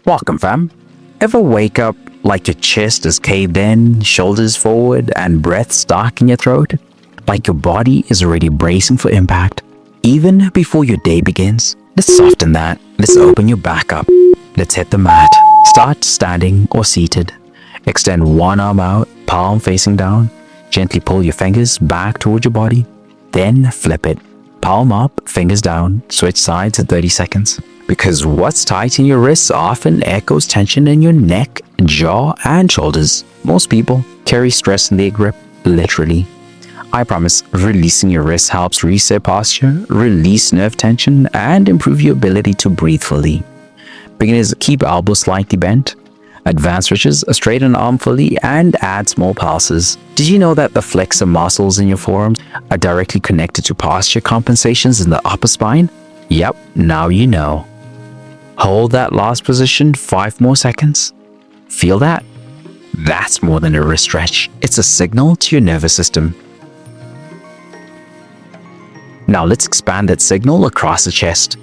Welcome, fam. Ever wake up like your chest is caved in, shoulders forward, and breath stuck in your throat? Like your body is already bracing for impact. Even before your day begins, let's soften that. Let's open your back up. Let's hit the mat. Start standing or seated. Extend one arm out, palm facing down. Gently pull your fingers back towards your body. Then flip it. Palm up, fingers down. Switch sides at 30 seconds. Because what's tight in your wrists often echoes tension in your neck, jaw, and shoulders. Most people carry stress in their grip, literally. I promise, releasing your wrists helps reset posture, release nerve tension, and improve your ability to breathe fully. Beginners, keep elbows slightly bent. Advanced switches, straighten arm fully and add small pulses. Did you know that the flexor muscles in your forearms are directly connected to posture compensations in the upper spine? Yep, now you know. Hold that last position 5 more seconds. Feel that? That's more than a wrist stretch. It's a signal to your nervous system. Now let's expand that signal across the chest.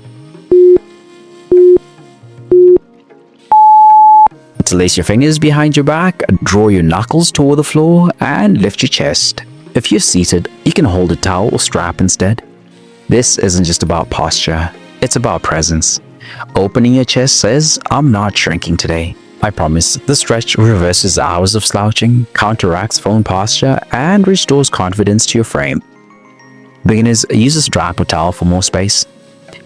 Interlace your fingers behind your back, draw your knuckles toward the floor, and lift your chest. If you're seated, you can hold a towel or strap instead. This isn't just about posture, it's about presence. Opening your chest says, I'm not shrinking today. I promise. The stretch reverses hours of slouching, counteracts phone posture, and restores confidence to your frame. Beginners, use a strap or towel for more space.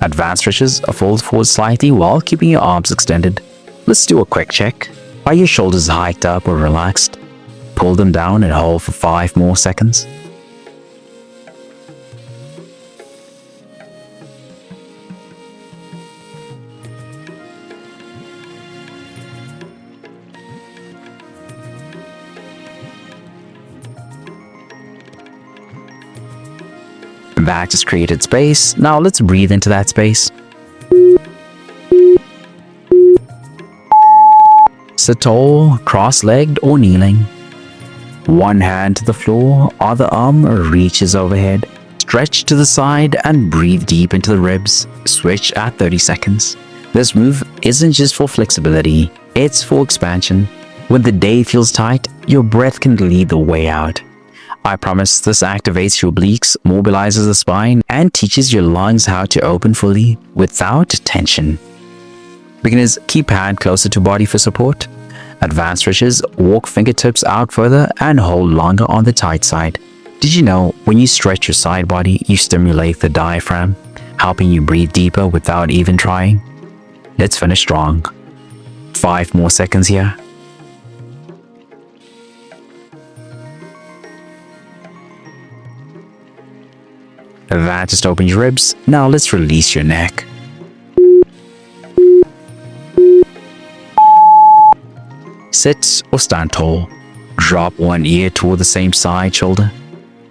Advanced stretches, fold forward slightly while keeping your arms extended. Let's do a quick check. Are your shoulders hiked up or relaxed? Pull them down and hold for 5 more seconds. That just created space. Now let's breathe into that space. Sit tall, cross-legged or kneeling. One hand to the floor, other arm reaches overhead. Stretch to the side and breathe deep into the ribs. Switch at 30 seconds. This move isn't just for flexibility, it's for expansion. When the day feels tight, your breath can lead the way out. I promise this activates your obliques, mobilizes the spine, and teaches your lungs how to open fully without tension. Beginners, keep hand closer to body for support. Advanced stretches, walk fingertips out further and hold longer on the tight side. Did you know when you stretch your side body, you stimulate the diaphragm, helping you breathe deeper without even trying? Let's finish strong. 5 more seconds here. That just opens your ribs. Now let's release your neck. Sit or stand tall. Drop one ear toward the same side shoulder.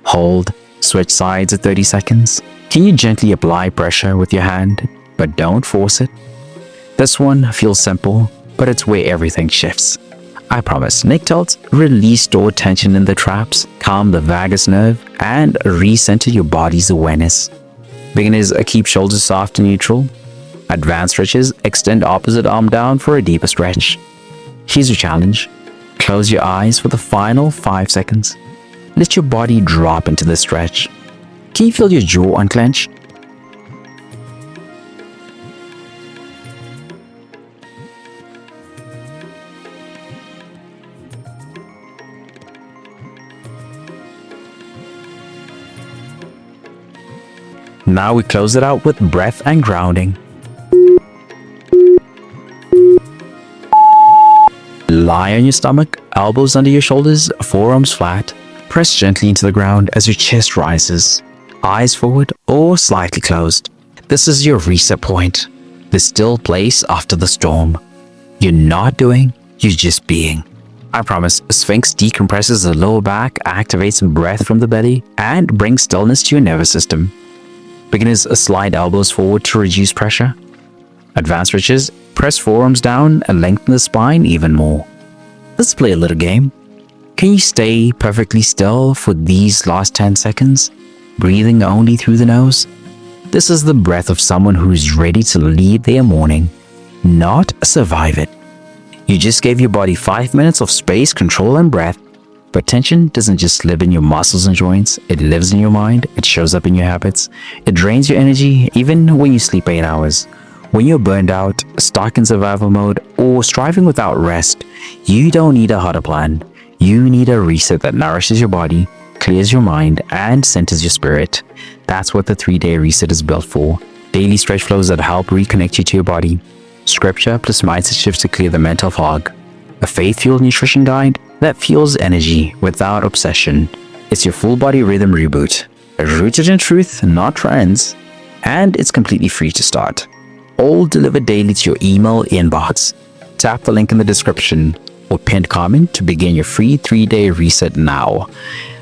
Hold. Switch sides at 30 seconds. Can you gently apply pressure with your hand, but don't force it? This one feels simple, but it's where everything shifts. I promise. Neck tilts, release stored tension in the traps, calm the vagus nerve, and recenter your body's awareness. Beginners, keep shoulders soft and neutral. Advanced stretches, extend opposite arm down for a deeper stretch. Here's your challenge. Close your eyes for the final 5 seconds. Let your body drop into the stretch. Can you feel your jaw unclench? Now we close it out with breath and grounding. Lie on your stomach, elbows under your shoulders, forearms flat. Press gently into the ground as your chest rises. Eyes forward or slightly closed. This is your reset point. The still place after the storm. You're not doing, you're just being. I promise, Sphinx decompresses the lower back, activates breath from the belly, and brings stillness to your nervous system. Beginners, slide elbows forward to reduce pressure. Advanced stretches, press forearms down and lengthen the spine even more. Let's play a little game. Can you stay perfectly still for these last 10 seconds, breathing only through the nose? This is the breath of someone who's ready to lead their morning, not survive it. You just gave your body 5 minutes of space, control, and breath. But tension doesn't just live in your muscles and joints, it lives in your mind, it shows up in your habits, it drains your energy even when you sleep 8 hours. When you're burned out, stuck in survival mode, or striving without rest, you don't need a harder plan. You need a reset that nourishes your body, clears your mind, and centers your spirit. That's what the 3-day reset is built for. Daily stretch flows that help reconnect you to your body. Scripture plus mindset shifts to clear the mental fog. A faith-fueled nutrition guide that fuels energy without obsession. It's your full body rhythm reboot. Rooted in truth, not trends. And it's completely free to start. All delivered daily to your email inbox. Tap the link in the description or pinned comment to begin your free 3-day reset now.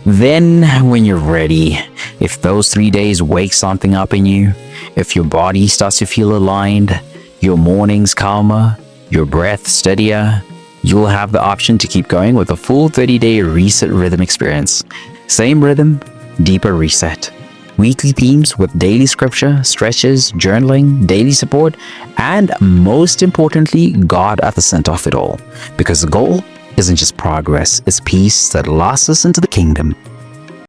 Then, when you're ready, if those 3 days wake something up in you, if your body starts to feel aligned, your mornings calmer, your breath steadier, you'll have the option to keep going with a full 30-day reset rhythm experience. Same rhythm, deeper reset. Weekly themes with daily scripture, stretches, journaling, daily support, and most importantly, God at the center of it all. Because the goal isn't just progress, it's peace that lasts us into the kingdom.